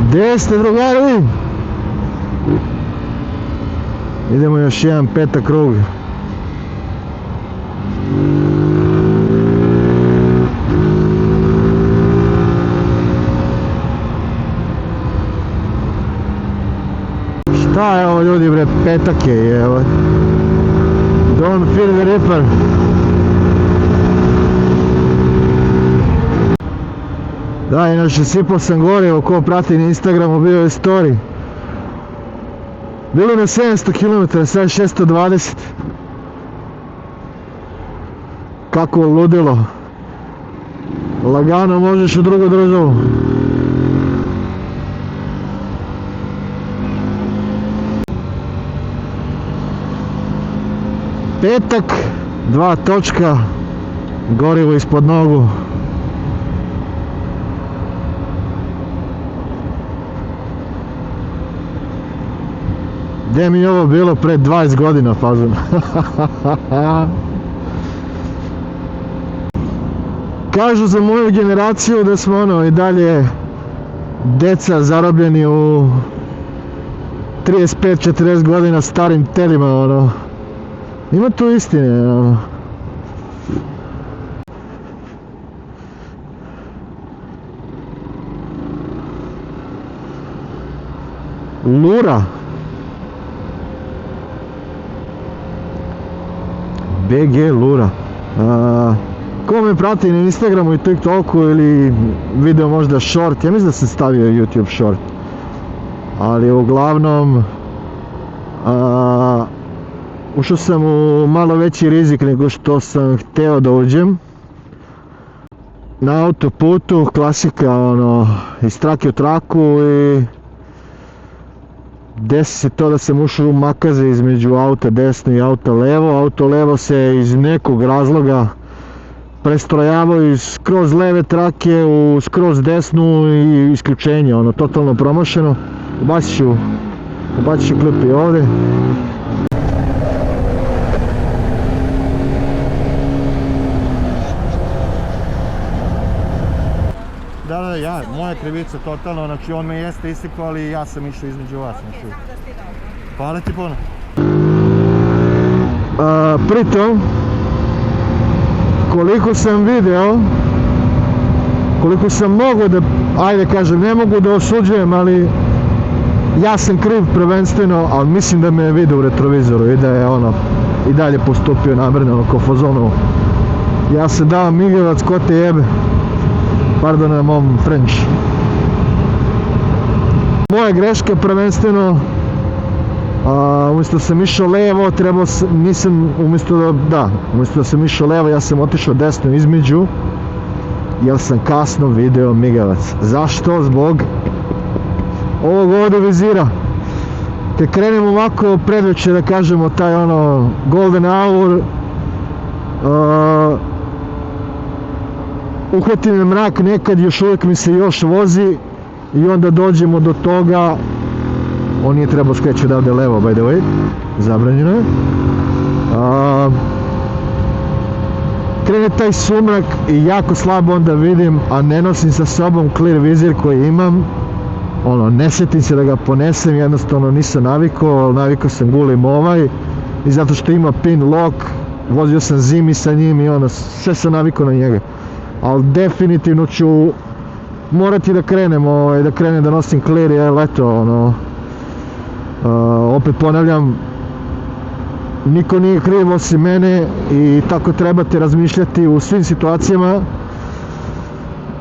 Gdje ste, drugari? Idemo još jedan petak krug. Šta je ovo, ljudi, bre, petak je, evo. Don't feel the ripper. Da, inače sipao sam gorivo, ko prati na Instagramu, bio je story. Bilo na 700 km, sad 620. Kako ludilo. Lagano možeš u drugu državu. Petak, 2 točka, gorivo ispod nogu. Gdje mi je ovo bilo pred 20 godina, fazon. Kažu za moju generaciju da smo ono i dalje deca zarobljeni u 35-40 godina starim telima, ono. Ima tu istine, ono. Lura. BG Lura. Ko me prati na Instagramu i TikToku ili video možda short, ja mislim da sam stavio YouTube short, ali uglavnom ušao sam u malo veći rizik nego što sam hteo da uđem. Na autoputu, klasika, ono, iz trake u traku, i desi se to da sam ušao u makaze između auta desno i auta levo. Auto levo se iz nekog razloga prestrojavao iz skroz leve trake u skroz desnu i isključenje, ono, totalno promašeno. Ubacit ću klip i ovdje. Da, moja krivica totalno, znači on me jeste istikao, ali ja sam išao između vas. Hvala ti puno. Pritom, koliko sam video, koliko sam mogao da, ajde kažem, ne mogu da osuđujem, ali ja sam kriv prvenstveno, ali mislim da me je vidio u retrovizoru i da je ono, i dalje postupio namerno ko fazonu. Ja se dao migavac, ko te jebe. Pardon na mom French. Moja greška prvenstveno, umjesto da sam išao levo, umjesto da sam išao levo, ja sam otišao desno između, jer sam kasno video migavac. Zašto? Zbog ovog ovdje vizira. Te krenem ovako predveče, da kažemo, taj ono golden hour, uhvatim me mrak nekad, još uvijek mi se još vozi i onda dođemo do toga, on nije trebao skreći odavde levo, by the way, zabranjeno je. Krene taj sumrak i jako slabo onda vidim, a ne nosim sa sobom clear vizir koji imam, ono, ne sjetim se da ga ponesem, jednostavno nisam navikao sam gulim ovaj, i zato što ima pin lock, vozio sam zimi sa njim i ono, sve sam navikao na njega. Ali definitivno ću morati da krenem, da nosim clear, jer eto, ono, opet ponavljam, niko nije kriv osim mene i tako trebate razmišljati u svim situacijama,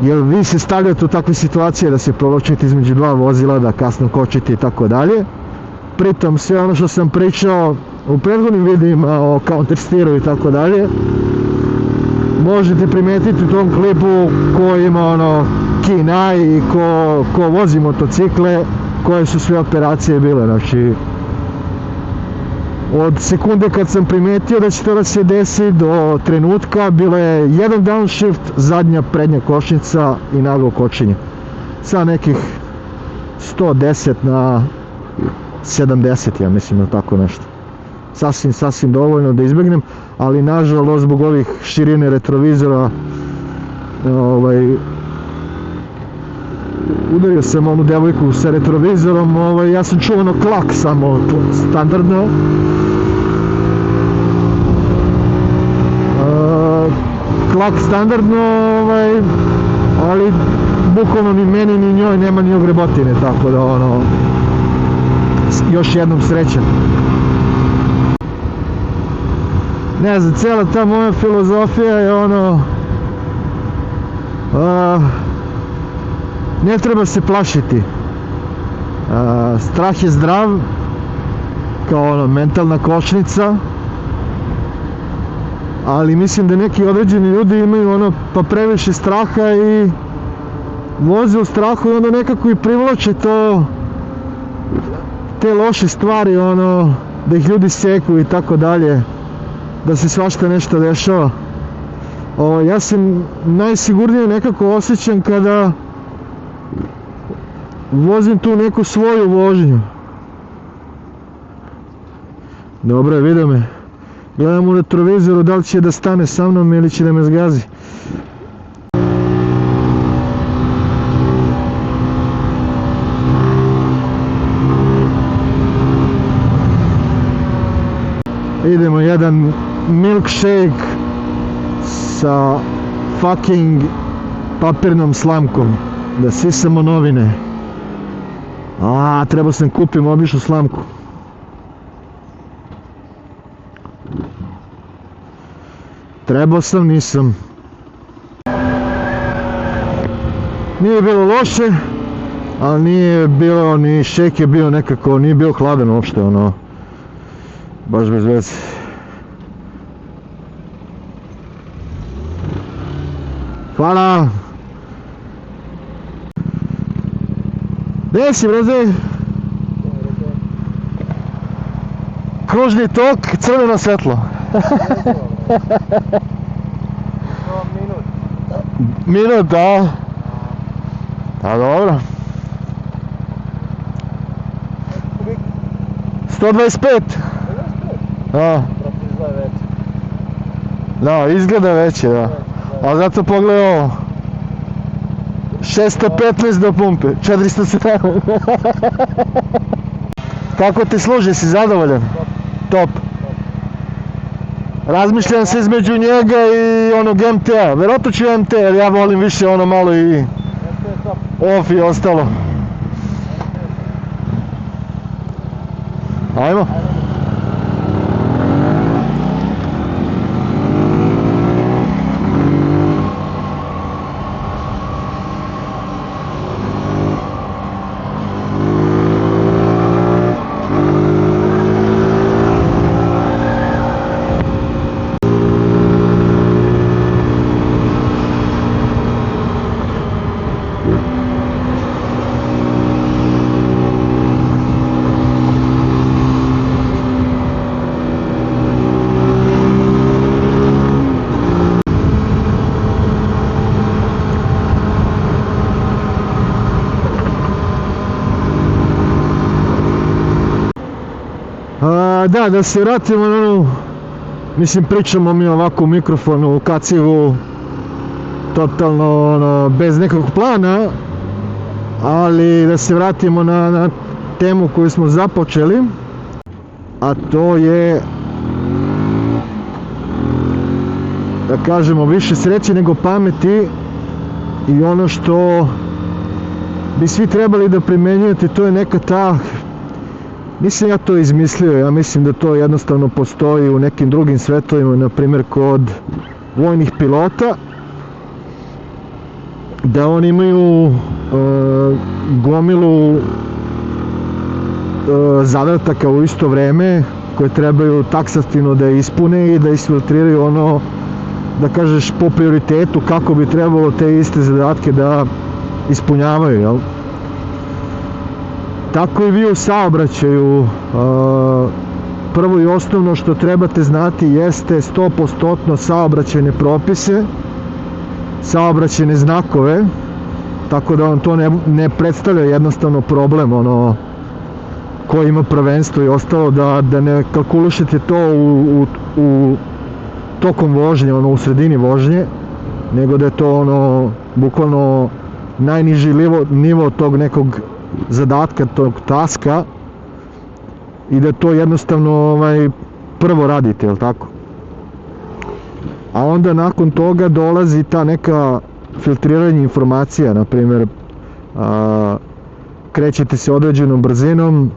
jer vi se stavljate u takve situacije da se provlačite između dva vozila, da kasno kočite i tako dalje. Pritom sve ono što sam pričao u prethodnim videima o Counter Steeru i tako dalje, možete primetiti u tom klipu ko ima ono KINAI i ko vozi motocikle, koje su sve operacije bile. Znači, od sekunde kad sam primetio da će to da se desi do trenutka, bilo je jedan downshift, zadnja prednja kočnica i naglo kočenje. Sa nekih 110 na 70, ja mislim, na tako nešto. Sasvim dovoljno da izbjegnem, ali nažalost zbog ovih širine retrovizora udario sam onu devojku sa retrovizorom, ja sam čuo ono klak samo, standardno. Klak standardno, ali bukvalno ni meni ni njoj nema ni ogrebotine, tako da ono, još jednom srećan. Ne znam, cijela ta moja filozofija je ono, ne treba se plašiti. Strah je zdrav, kao ono, mentalna kočnica, ali mislim da neki određeni ljudi imaju ono, pa previše straha i voze u strahu i onda nekako i privlače to, te loše stvari, ono, da ih ljudi seku i tako dalje, da se svašta nešto dešava. Ja se najsigurnije nekako osjećam kada vozim tu neku svoju vožnju. Dobro, vidio me. Gledam u retrovizoru da li će da stane sa mnom ili će da me zgazi. Idemo jedan milkshake sa fucking papirnom slamkom, da sisamo novine. Trebao sam kupim običnu slamku. Trebao sam, nisam. Nije bilo loše, ali nije bilo, ni šejk je bio nekako, nije bio hladan uopšte, ono, baš bez veze. Hvala! Gdje si, breze? Kružni tok, crveno svetlo. Minut, da. Pa dobro. 125. Da, izgleda veće, da. A zato pogledaj ovo. 615 do pumpe, 407. Kako ti služi, si zadovoljan? Top. Razmišljam se između njega i onog MT-a. Vjerojatno ću MT, jer ja volim više ono malo i off i ostalo. Ajmo. Da se vratimo na onu, mislim pričamo mi ovako u mikrofonu, u kacigu, totalno ono, bez nekakvog plana, ali da se vratimo na temu koju smo započeli, a to je, da kažemo, više sreće nego pameti i ono što bi svi trebali da primenjujete, to je neka ta, nisam ja to izmislio, ja mislim da to jednostavno postoji u nekim drugim svetovima, na primjer kod vojnih pilota, da oni imaju gomilu zadataka u isto vreme koje trebaju taksativno da ispune i da isfiltriraju ono, da kažeš, po prioritetu kako bi trebalo te iste zadatke da ispunjavaju, jel? Tako i vi u saobraćaju. Prvo i osnovno što trebate znati jeste 100% saobraćajne propise, saobraćajne znakove, tako da vam to ne predstavlja jednostavno problem, ono, ko ima prvenstvo i ostalo, da ne kalkulišete to u tokom vožnje, ono, u sredini vožnje, nego da je to ono, bukvalno najniži nivo tog nekog zadatka, tog taska, i da to jednostavno prvo radite, jel tako? A onda nakon toga dolazi ta neka filtriranje informacija, na primjer krećete se određenom brzinom,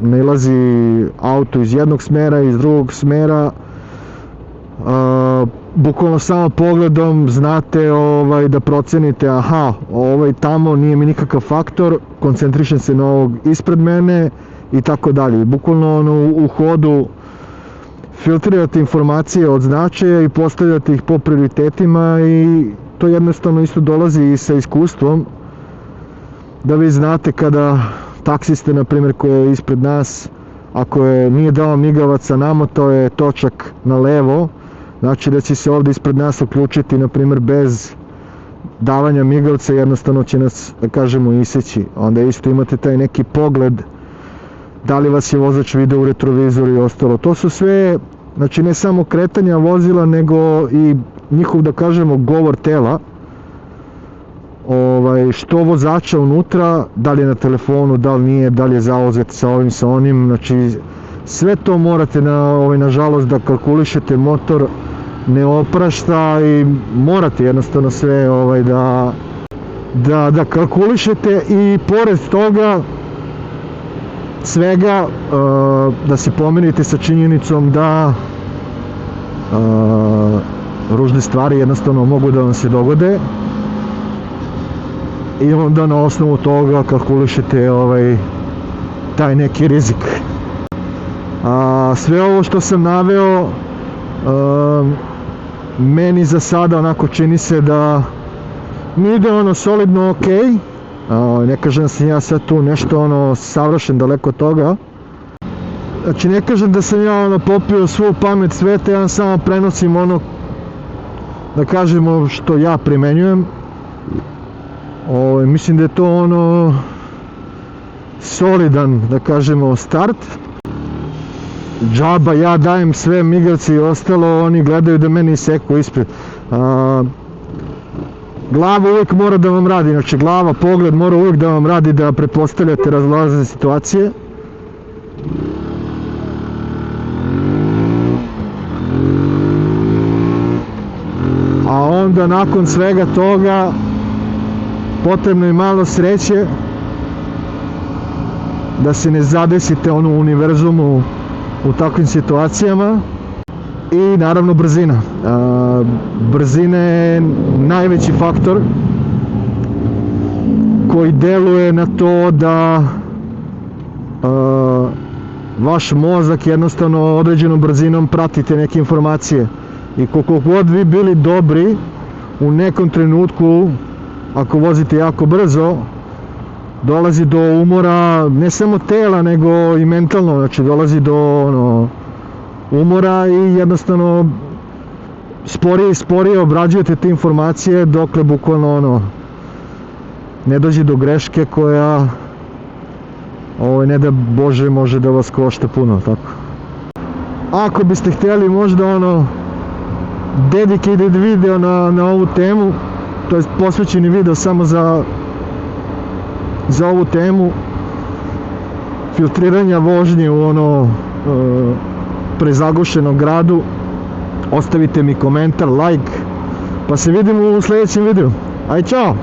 nailazi auto iz jednog smera, iz drugog smera, bukvalno samo pogledom znate da procenite, aha, tamo nije mi nikakav faktor, koncentrišem se na ovog ispred mene i tako dalje. Bukvalno u hodu filtrirate informacije od značaja i postavljate ih po prioritetima, i to jednostavno isto dolazi i sa iskustvom, da vi znate kada taksiste, na primjer, koji je ispred nas, ako nije dao migavac, a namotao je točak na levo, znači da će se ovdje ispred nas uključiti, na primjer, bez davanja migavca, jednostavno će nas, da kažemo, iseći. Onda isto imate taj neki pogled, da li vas je vozač video u retrovizor i ostalo. To su sve, znači ne samo kretanja vozila, nego i njihov, da kažemo, govor tela, što vozača unutra, da li je na telefonu, da li nije, da li je zauzet sa ovim, sa onim, znači sve to morate nažalost da kalkulišete, motor ne oprašta i morate jednostavno sve da kalkulišete, i pored toga svega da se pomirite sa činjenicom da ružne stvari jednostavno mogu da vam se dogode, i onda na osnovu toga kalkulišete taj neki rizik. Sve ovo što sam naveo, meni za sada onako čini se da mi ide solidno ok. Ne kažem da sam ja sad tu nešto savršen, daleko od toga. Znači ne kažem da sam ja popio svu pamet sveta, ja samo prenosim da kažemo što ja primenjujem. Mislim da je to solidan, da kažemo, start. Džaba ja dajem sve migavci i ostalo, oni gledaju da meni iseku ispred. Glava uvijek mora da vam radi, znači glava, pogled mora uvijek da vam radi, da pretpostavljate različite situacije. A onda nakon svega toga potrebno je malo sreće da se ne zadesite u univerzumu u takvim situacijama, i naravno brzina. Brzina je najveći faktor koji deluje na to da vaš mozak jednostavno određenom brzinom pratite neke informacije, i koliko god vi bili dobri, u nekom trenutku, ako vozite jako brzo, dolazi do umora, ne samo tela, nego i mentalno, znači dolazi do umora, i jednostavno sporije obrađujete te informacije, dokle bukvalno ne dođe do greške koja ne da Bože može da vas košta puno, tako. Ako biste htjeli možda dedicated video na ovu temu, to je posvećeni video samo za ovu temu filtriranja vožnje u prezagušenom gradu, ostavite mi komentar, like, pa se vidimo u sljedećem videu. Aj, čao!